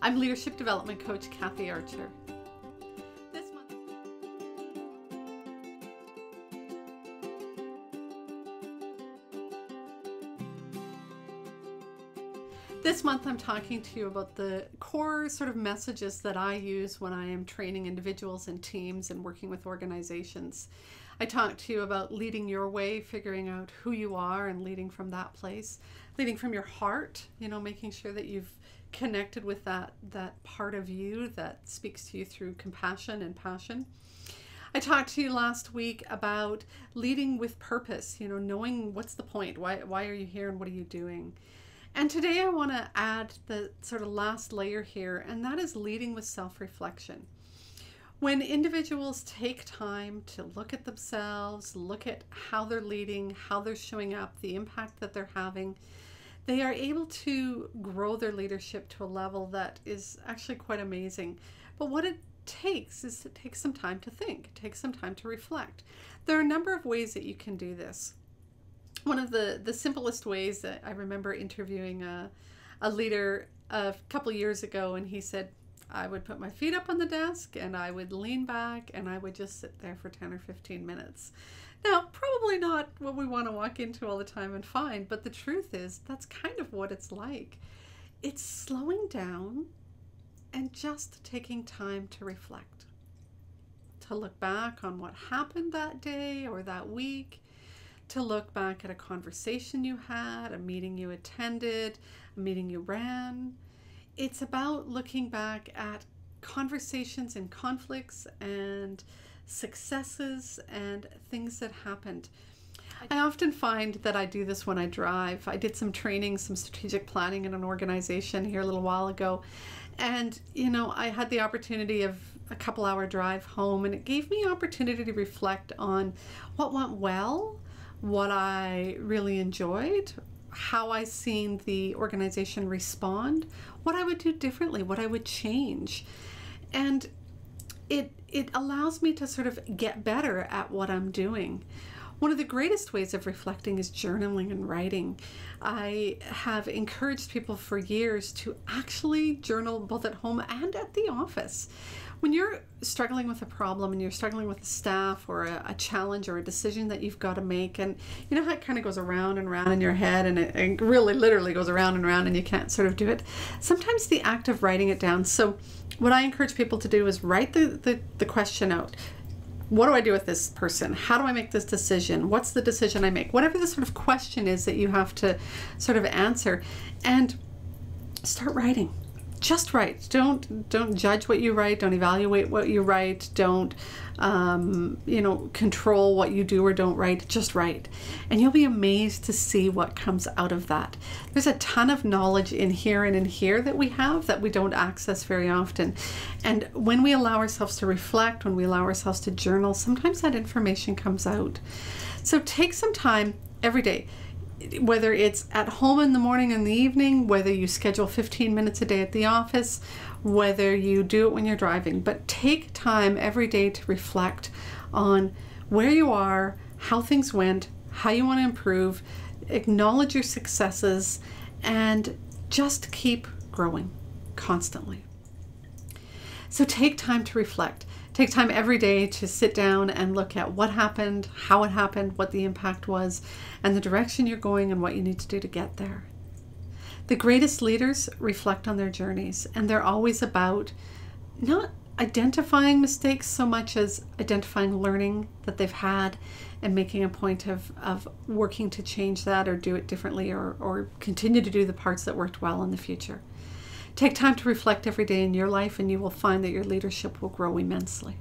I'm leadership development coach Kathy Archer. This month I'm talking to you about the core sort of messages that I use when I am training individuals and teams and working with organizations. I talk to you about leading your way, figuring out who you are and leading from that place, leading from your heart, making sure that you've connected with that part of you that speaks to you through compassion and passion. I talked to you last week about leading with purpose, knowing what's the point, why are you here and what are you doing? And today I want to add the sort of last layer here, and that is leading with self-reflection. When individuals take time to look at themselves, look at how they're leading, how they're showing up, the impact that they're having, they are able to grow their leadership to a level that is actually quite amazing. But what it takes is it takes some time to think, it takes some time to reflect. There are a number of ways that you can do this. One of the simplest ways that I remember interviewing a leader a couple years ago, and he said, I would put my feet up on the desk and I would lean back and I would just sit there for 10 or 15 minutes. Now, probably not what we want to walk into all the time and find, but the truth is that's kind of what it's like. It's slowing down and just taking time to reflect, to look back on what happened that day or that week, to look back at a conversation you had, a meeting you attended, a meeting you ran. It's about looking back at conversations and conflicts and successes and things that happened. I often find that I do this when I drive. I did some training, some strategic planning in an organization here a little while ago. And, I had the opportunity of a couple-hour drive home, and it gave me opportunity to reflect on what went well, what I really enjoyed, how I seen the organization respond, what I would do differently, what I would change. And it allows me to sort of get better at what I'm doing. One of the greatest ways of reflecting is journaling and writing. I have encouraged people for years to actually journal both at home and at the office. When you're struggling with a problem and you're struggling with the staff or a challenge or a decision that you've got to make, and you know how it kind of goes around and around in your head, and it really literally goes around and around and you can't sort of do it. Sometimes the act of writing it down. So what I encourage people to do is write the question out. What do I do with this person? How do I make this decision? What's the decision I make? Whatever the sort of question is that you have to sort of answer, and start writing. Just write. Don't judge what you write. Don't evaluate what you write. Don't control what you do or don't write. Just write, and you'll be amazed to see what comes out of that. There's a ton of knowledge in here and in here that we have that we don't access very often. And when we allow ourselves to reflect, when we allow ourselves to journal, sometimes that information comes out. So take some time every day. Whether it's at home in the morning and the evening, whether you schedule 15 minutes a day at the office, whether you do it when you're driving, but take time every day to reflect on where you are, how things went, how you want to improve, acknowledge your successes, and just keep growing constantly. So take time to reflect. Take time every day to sit down and look at what happened, how it happened, what the impact was, and the direction you're going and what you need to do to get there. The greatest leaders reflect on their journeys, and they're always about not identifying mistakes so much as identifying learning that they've had and making a point of working to change that or do it differently or continue to do the parts that worked well in the future. Take time to reflect every day in your life, and you will find that your leadership will grow immensely.